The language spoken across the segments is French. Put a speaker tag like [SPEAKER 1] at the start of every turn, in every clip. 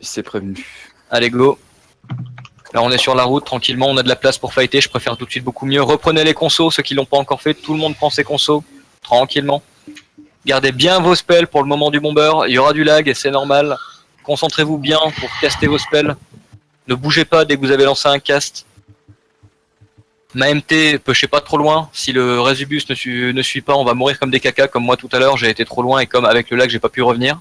[SPEAKER 1] C'est prévenu.
[SPEAKER 2] Allez, go. Là, on est sur la route, tranquillement, on a de la place pour fighter, je préfère tout de suite beaucoup mieux. Reprenez les consos, ceux qui l'ont pas encore fait, tout le monde prend ses consos, tranquillement. Gardez bien vos spells pour le moment du bomber, il y aura du lag et c'est normal. Concentrez-vous bien pour caster vos spells. Ne bougez pas dès que vous avez lancé un cast. Ma MT, pushez pas trop loin, si le Résubus ne suit pas, on va mourir comme des cacas, comme moi tout à l'heure, j'ai été trop loin et comme avec le lag j'ai pas pu revenir.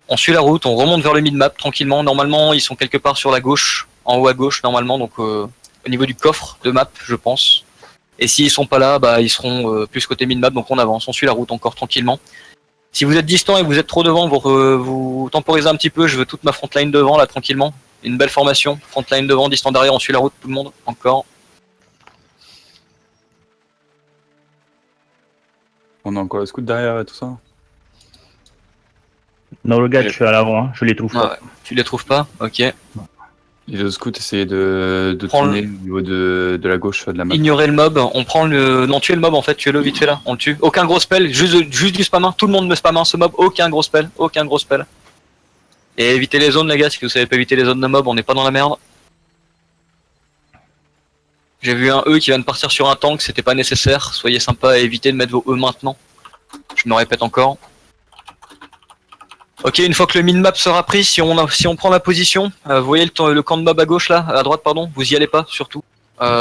[SPEAKER 2] On suit la route, on remonte vers le mid-map tranquillement. Normalement, ils sont quelque part sur la gauche, en haut à gauche normalement, donc au niveau du coffre de map, je pense. Et s'ils sont pas là, bah ils seront plus côté mid-map, donc on avance, on suit la route encore tranquillement. Si vous êtes distant et vous êtes trop devant, vous temporisez un petit peu, je veux toute ma frontline devant là tranquillement. Une belle formation, frontline devant, distant derrière, on suit la route tout le monde, encore.
[SPEAKER 1] On a encore le scout derrière et tout ça.
[SPEAKER 3] Non, le gars, je suis à l'avant, hein. Je les trouve pas.
[SPEAKER 2] Ouais, tu les trouves pas? Ok.
[SPEAKER 1] Et le scout essayer de tourner au niveau de la gauche de la map.
[SPEAKER 2] Ignorer le mob, on prend le... Non, tuez le mob en fait, tuez-le vite fait là, on le tue. Aucun gros spell, juste du spam, tout le monde me spam ce mob, aucun gros spell, aucun gros spell. Et évitez les zones les gars, si vous savez pas éviter les zones de mob, on n'est pas dans la merde. J'ai vu un E qui vient de partir sur un tank, c'était pas nécessaire, soyez sympa et évitez de mettre vos E maintenant. Je me répète encore. Ok, une fois que le min-map sera pris, si on prend la position, vous voyez le camp de mob à gauche là, à droite pardon, vous y allez pas surtout.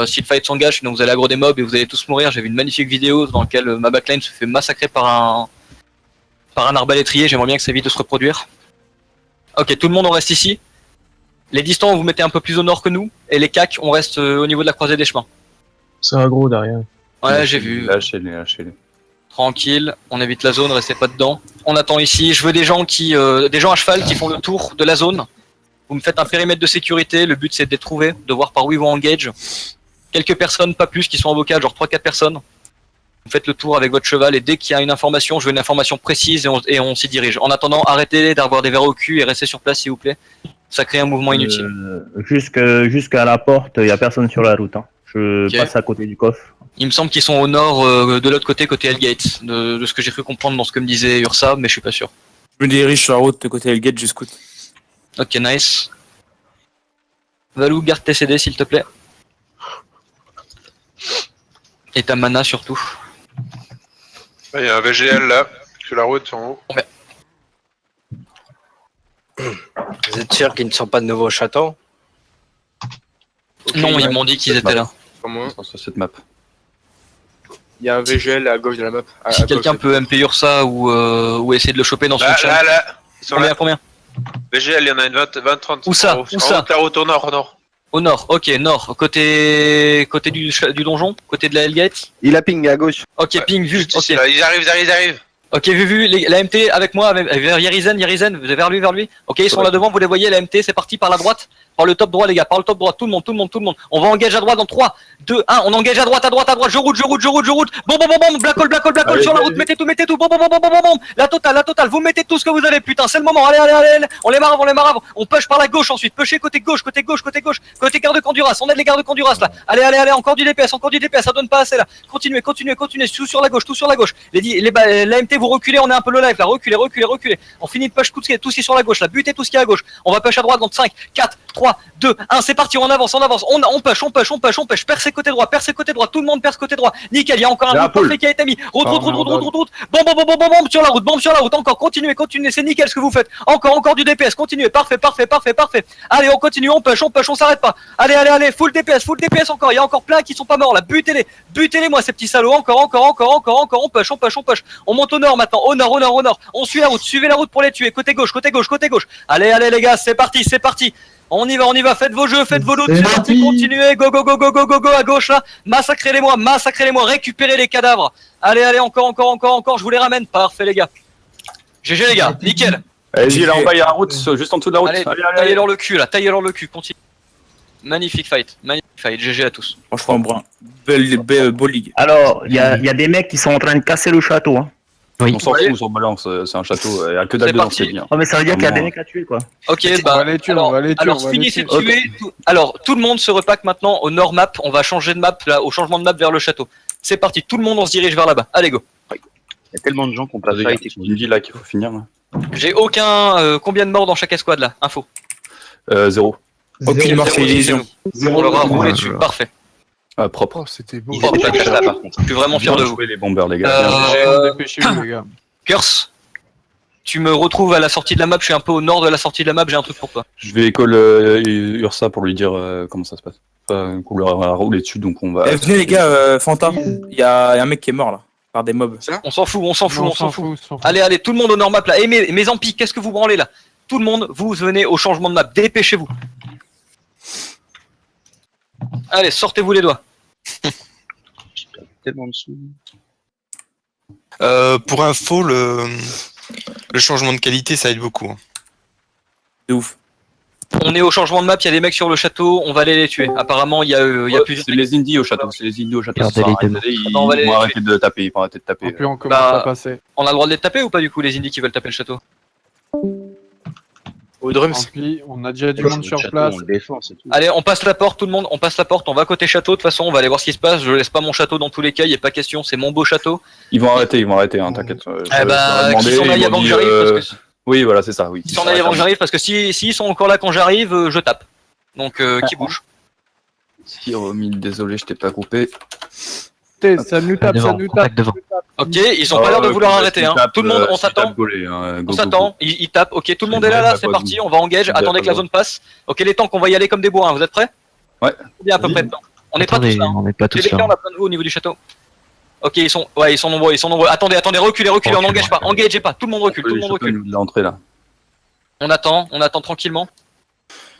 [SPEAKER 2] Si le fight s'engage, sinon vous allez aggro des mobs et vous allez tous mourir. J'ai vu une magnifique vidéo dans laquelle ma backline se fait massacrer par un arbalétrier, j'aimerais bien que ça évite de se reproduire. Ok, tout le monde on reste ici. Les distants vous mettez un peu plus au nord que nous, et les cacs on reste au niveau de la croisée des chemins.
[SPEAKER 4] C'est un gros derrière.
[SPEAKER 2] Ouais, j'ai vu.
[SPEAKER 1] Lâchez-les, lâchez-les.
[SPEAKER 2] Tranquille, on évite la zone, restez pas dedans. On attend ici, je veux des gens des gens à cheval qui font le tour de la zone. Vous me faites un périmètre de sécurité, le but c'est de les trouver, de voir par où ils vont engage. Quelques personnes, pas plus, qui sont avocats, genre 3-4 personnes. Vous faites le tour avec votre cheval et dès qu'il y a une information, je veux une information précise et on s'y dirige. En attendant, arrêtez d'avoir des verres au cul et restez sur place s'il vous plaît. Ça crée un mouvement inutile.
[SPEAKER 3] Jusqu'à la porte, il y a personne sur la route. Hein. Je
[SPEAKER 2] Ok.
[SPEAKER 3] passe à côté du coffre.
[SPEAKER 2] Il me semble qu'ils sont au nord, de l'autre côté, côté Hellgate, de ce que j'ai cru comprendre dans ce que me disait Ursa, mais je suis pas sûr.
[SPEAKER 5] Je me dirige sur la route de côté Hellgate, je scout.
[SPEAKER 2] Ok, nice. Valou, garde tes CD s'il te plaît. Et ta mana surtout.
[SPEAKER 6] Il y a un VGL là, sur la route en haut.
[SPEAKER 2] Ouais.
[SPEAKER 7] Vous êtes sûr qu'ils ne sont pas de nouveau au château?
[SPEAKER 2] Non, ils m'ont dit qu'ils étaient là.
[SPEAKER 6] Pas moi.
[SPEAKER 1] Sur cette map.
[SPEAKER 6] Il y a un VGL à gauche de la map.
[SPEAKER 2] Si quelqu'un peut MP Ursa ou essayer de le choper dans son
[SPEAKER 6] Là,
[SPEAKER 2] chat.
[SPEAKER 6] là. Ils sont là.
[SPEAKER 2] Combien?
[SPEAKER 6] VGL, il y en a une 20-30.
[SPEAKER 2] Où ça?
[SPEAKER 6] En haut, la route au nord, au nord.
[SPEAKER 2] Au nord, ok, nord, côté du donjon, côté de la Hellgate.
[SPEAKER 7] Il a ping à gauche.
[SPEAKER 2] Ok,
[SPEAKER 6] Ouais,
[SPEAKER 2] ping, vu,
[SPEAKER 6] Juste
[SPEAKER 2] ok.
[SPEAKER 6] ici, là. Ils arrivent.
[SPEAKER 2] Ok, vu, la MT avec moi, vers Yerizen, vers lui. Ok, ils sont là devant, vous les voyez, la MT, c'est parti par la droite, par le top droit les gars, par le top droit, tout le monde. On va engager à droite dans 3, 2, 1, on engage à droite, je route. Bon, black hole sur la route, mettez tout, bon, la totale, vous mettez tout ce que vous avez, putain, c'est le moment, allez, on les marave, on push par la gauche ensuite, pushez côté gauche, côté garde Conduras, on aide les gardes Conduras là, allez, encore du DPS, ça donne pas assez là, continuez, tout sur la gauche, la MT vous reculez, on est un peu low life là, reculez, on finit de push tout ce qui est sur la gauche là, butez tout ce qui est à gauche, on va push à droite dans 5, 4, 3, 2, 1, c'est parti, on avance, on push, percez côté droit, tout le monde perce côté droit, nickel, il y a encore un route parfait qui a été mis, route, bombe sur la route, encore, continuez, c'est nickel ce que vous faites, encore du DPS, continuez, parfait, allez, on continue, on push, on s'arrête pas, allez, full DPS encore, il y a encore plein qui sont pas morts là, butez-les moi ces petits salauds, encore, on push, on monte au nord maintenant, au nord, on suit la route, suivez la route pour les tuer, côté gauche, allez les gars, c'est parti, on y va, faites vos jeux, faites vos loots, c'est parti, continuez, go, à gauche là, massacrez-les-moi, récupérez les cadavres, allez, encore, je vous les ramène, parfait les gars, GG les gars, nickel,
[SPEAKER 1] Allez-y, là en bas, il y a la route, juste en dessous de la route.
[SPEAKER 2] allez, taillez-leur le cul, continue, magnifique fight, GG à tous.
[SPEAKER 5] Franchement, beau ligue.
[SPEAKER 3] Alors, il y a des mecs qui sont en train de casser le château. Hein.
[SPEAKER 1] On s'en fout, on s'en balance, c'est un château, il n'y a que dalle
[SPEAKER 2] C'est
[SPEAKER 1] dedans,
[SPEAKER 2] parti.
[SPEAKER 1] c'est bien.
[SPEAKER 3] Oh, mais ça veut dire qu'il y a des mecs à tuer quoi.
[SPEAKER 2] Ok,
[SPEAKER 4] On va les tuer,
[SPEAKER 2] alors finissez de tuer. Alors tout le monde se repack maintenant au nord map. On va changer de map là, au changement de map vers le château. C'est parti, tout le monde on se dirige vers là-bas. Allez go.
[SPEAKER 8] Il y a tellement de gens qui ont pas
[SPEAKER 1] Il
[SPEAKER 8] fight et
[SPEAKER 1] me dit là qu'il faut finir. Là.
[SPEAKER 2] J'ai aucun. Combien de morts dans chaque escouade là? Info.
[SPEAKER 1] 0.
[SPEAKER 5] Aucune mort, c'est illusion.
[SPEAKER 2] On leur a roulé dessus. Parfait.
[SPEAKER 1] Ah, propre.
[SPEAKER 9] Oh, c'était beau.
[SPEAKER 2] Oh, pas de cata, par contre. Je suis vraiment fier de vous.
[SPEAKER 1] Jouez les bombers, les gars.
[SPEAKER 9] Dépêchez-vous, les gars.
[SPEAKER 2] Curse, tu me retrouves à la sortie de la map. Je suis un peu au nord de la sortie de la map. J'ai un truc pour toi.
[SPEAKER 1] Je vais call Ursa pour lui dire comment ça se passe. Enfin, qu'on leur a roulé dessus, donc on va.
[SPEAKER 5] Venez les gars, Fanta, il y a un mec qui est mort là, par des mobs.
[SPEAKER 2] On s'en fout, on s'en fout, on s'en fout. Allez, tout le monde au nord map là. Et mes ampis, qu'est-ce que vous branlez là? Tout le monde, vous venez au changement de map. Dépêchez-vous. Allez, sortez-vous les doigts.
[SPEAKER 8] tellement de sous.
[SPEAKER 6] Pour info, le changement de qualité, ça aide beaucoup. Hein.
[SPEAKER 5] De ouf.
[SPEAKER 2] On est au changement de map, il y a des mecs sur le château, on va aller les tuer. Apparemment, il y a plusieurs.
[SPEAKER 1] C'est les indies au château, c'est les indies au château. Ils
[SPEAKER 2] on va les
[SPEAKER 1] vont arrêter de taper, ils vont arrêter de taper.
[SPEAKER 9] Et puis on commence à passer.
[SPEAKER 2] On a le droit de les taper ou pas du coup, les indies qui veulent taper le château?
[SPEAKER 7] Au drums.
[SPEAKER 9] Puis, on a déjà du monde sur place.
[SPEAKER 8] On le défend, c'est tout.
[SPEAKER 2] Allez, on passe la porte, tout le monde, on passe la porte, on va côté château, de toute façon, on va aller voir ce qui se passe. Je laisse pas mon château dans tous les cas, il a pas question, c'est mon beau château.
[SPEAKER 1] Ils vont arrêter, hein, t'inquiète.
[SPEAKER 2] Eh bah, qu'ils s'en aillent avant que j'arrive, parce que...
[SPEAKER 1] Oui, voilà, c'est ça, oui.
[SPEAKER 2] Qu'ils s'en aillent avant que j'arrive, parce que s'ils sont encore là quand j'arrive, je tape. Donc, qui bouge.
[SPEAKER 1] Désolé, je t'ai pas groupé.
[SPEAKER 9] Ça nous tape, ça nous tape.
[SPEAKER 2] Ok, ils ont pas l'air de vouloir arrêter, hein. Tout le monde, on s'attend. On s'attend, ils tapent. Ok, tout le monde est là, c'est parti, on va engage. Attendez que la zone passe. Ok, les tanks, on va y aller comme des bois, hein. Vous êtes prêts?
[SPEAKER 1] Ouais.
[SPEAKER 2] Bien à peu près de temps. On n'est pas tous là.
[SPEAKER 10] On n'est pas tous
[SPEAKER 2] Les
[SPEAKER 10] là.
[SPEAKER 2] on a plein de vous au niveau du château. Ok, ils sont nombreux, Attendez, reculez, on n'engage pas, engagez pas, tout le monde recule,
[SPEAKER 1] L'entrée là.
[SPEAKER 2] On attend tranquillement.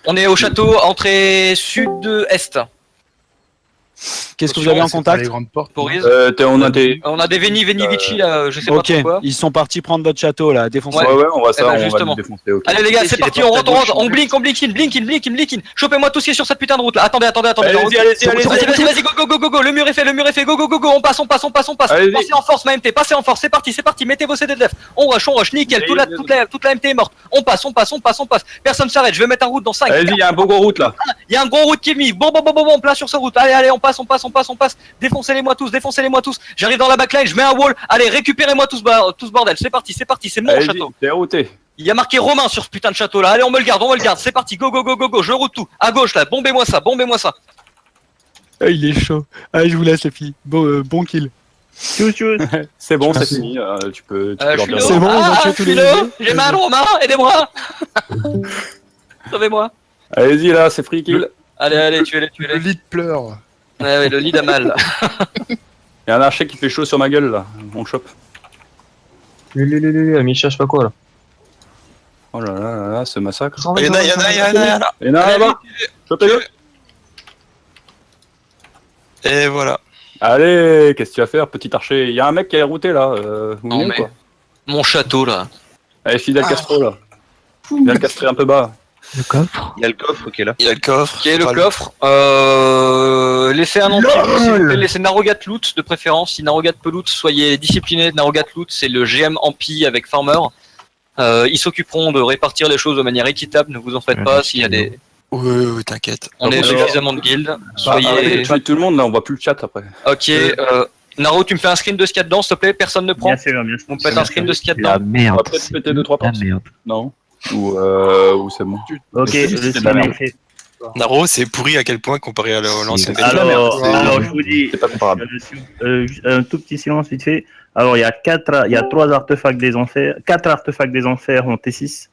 [SPEAKER 2] On est au château, entrée sud-est.
[SPEAKER 11] Qu'est-ce que vous avez en contact?
[SPEAKER 2] Boris.
[SPEAKER 1] On a des
[SPEAKER 2] Veni Vici là, je sais pas pourquoi.
[SPEAKER 11] Ils sont partis prendre votre château là, défoncer.
[SPEAKER 1] Ouais, on va ça, on
[SPEAKER 2] justement.
[SPEAKER 1] va le défoncer. Okay.
[SPEAKER 2] Allez les gars, c'est parti, on rentre, on blink in. Chopez-moi tout ce qui est sur cette putain de route là. Attendez. Allez-y, vas-y, go, le mur est fait, go, on passe. Passez en force, ma MT, passez en force, c'est parti, mettez vos CD de left. On rush, nickel, toute la MT est morte. On passe. Personne s'arrête, je vais mettre un route dans 5.
[SPEAKER 1] Allez-y, il y a un beau gros route là.
[SPEAKER 2] Il y a un gros route qui est mis. Bon, plein sur sa route. Allez, on passe. Défoncez-les-moi tous. J'arrive dans la backline, je mets un wall. Allez, récupérez-moi tout ce bordel. C'est parti, c'est mon château.
[SPEAKER 1] T'es routé.
[SPEAKER 2] Il y a marqué Romain sur ce putain de château là. Allez, on me le garde. C'est parti, go. Je route tout. À gauche là, bombez-moi ça.
[SPEAKER 11] Ah, il est chaud. Ah, je vous laisse les filles. Bon kill.
[SPEAKER 1] C'est bon, c'est fini. Tu peux leur dire.
[SPEAKER 11] C'est bon, ils ont tué tous les deux.
[SPEAKER 2] J'ai mal, Romain, aidez-moi. Sauvez-moi.
[SPEAKER 1] Allez-y là, c'est free kill.
[SPEAKER 2] Allez, tuez-les.
[SPEAKER 9] Le lead pleure.
[SPEAKER 2] Ouais, le lead a mal.
[SPEAKER 1] Il y a un archer qui fait chaud sur ma gueule là, on chope.
[SPEAKER 4] Amicha, je sais pas quoi là.
[SPEAKER 1] Oh là là, ce massacre.
[SPEAKER 6] Il y en a
[SPEAKER 1] là-bas. Chopez-le.
[SPEAKER 6] Et voilà.
[SPEAKER 1] Allez, qu'est-ce que tu vas faire, petit archer? Il y a un mec qui est routé là.
[SPEAKER 2] Non, mais...
[SPEAKER 1] quoi.
[SPEAKER 2] Mon château là.
[SPEAKER 1] Allez, Fidel Castro là. Viens le castrer un peu bas.
[SPEAKER 10] Le coffre.
[SPEAKER 8] Il y a le coffre qui est là.
[SPEAKER 6] Il y a le coffre.
[SPEAKER 2] Qui est le coffre. Laissez un laissez Narogat loot de préférence. Si Narogat peut loot, soyez disciplinés. Narogat loot, c'est le GM Ampi avec Farmer. Ils s'occuperont de répartir les choses de manière équitable. Ne vous en faites pas. S'il y a des.
[SPEAKER 6] Oui, t'inquiète.
[SPEAKER 2] On est suffisamment de guildes. Soyez.
[SPEAKER 1] Tuez tout le monde là, on voit plus le chat après.
[SPEAKER 2] Ok. Naro, tu me fais un screen de ce qu'il y a dedans, s'il te plaît. Personne ne prend.
[SPEAKER 3] Bien sûr.
[SPEAKER 2] On peut mettre un screen de ce qu'il y a dedans.
[SPEAKER 10] La merde.
[SPEAKER 1] On va peut-être péter 2-3 portes.
[SPEAKER 10] La merde.
[SPEAKER 1] Non. Ou c'est bon.
[SPEAKER 3] Ok, le stream est fait.
[SPEAKER 6] Naro, c'est pourri à quel point comparé à l'ancienne version.
[SPEAKER 3] Alors, je vous dis,
[SPEAKER 1] C'est pas comparable.
[SPEAKER 3] un tout petit silence vite fait. Alors, il y a 3 artefacts des enfers, 4 artefacts des enfers en T6,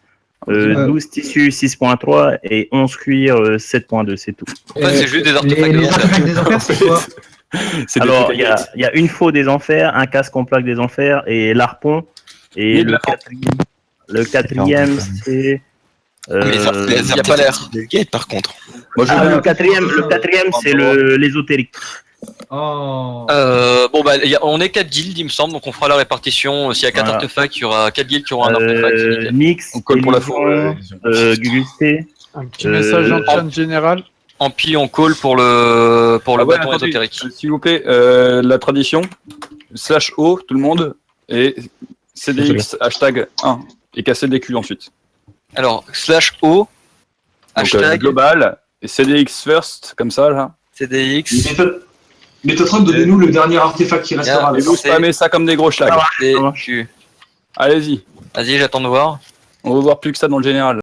[SPEAKER 3] 12 tissus 6.3 et 11 cuir 7.2, c'est tout.
[SPEAKER 2] En fait, c'est juste des artefacts.
[SPEAKER 12] Les artefacts des enfers, c'est quoi?
[SPEAKER 3] Alors, il y a une faux des enfers, un casque en plaque des enfers et l'arpon. Et le quatrième, c'est...
[SPEAKER 6] Mais il n'y a pas l'air du gate par contre.
[SPEAKER 1] Moi,
[SPEAKER 3] le quatrième, c'est l'ésotérique.
[SPEAKER 12] Oh.
[SPEAKER 2] Bon bah on est 4 guildes il me semble, donc on fera la répartition. S'il y a 4 artefacts, il y aura 4 guildes qui auront un artefact.
[SPEAKER 3] Mix,
[SPEAKER 1] on colle pour la fois.
[SPEAKER 3] Gugusté.
[SPEAKER 9] Un petit message en chat général.
[SPEAKER 2] Ampi on call pour le bâton
[SPEAKER 1] attendez,
[SPEAKER 2] ésotérique.
[SPEAKER 1] S'il vous plaît, la tradition, /O tout le monde, et CDX hashtag 1, et casser des culs ensuite.
[SPEAKER 2] Alors, /O,
[SPEAKER 1] hashtag global, et CDX first, comme ça là.
[SPEAKER 2] CDX.
[SPEAKER 10] Métatron, donnez-nous le dernier artefact qui restera.
[SPEAKER 1] Et vous spammez ça comme des gros schlags.
[SPEAKER 2] Q.
[SPEAKER 1] Allez-y.
[SPEAKER 2] Vas-y, j'attends de voir.
[SPEAKER 1] On va voir plus que ça dans le général.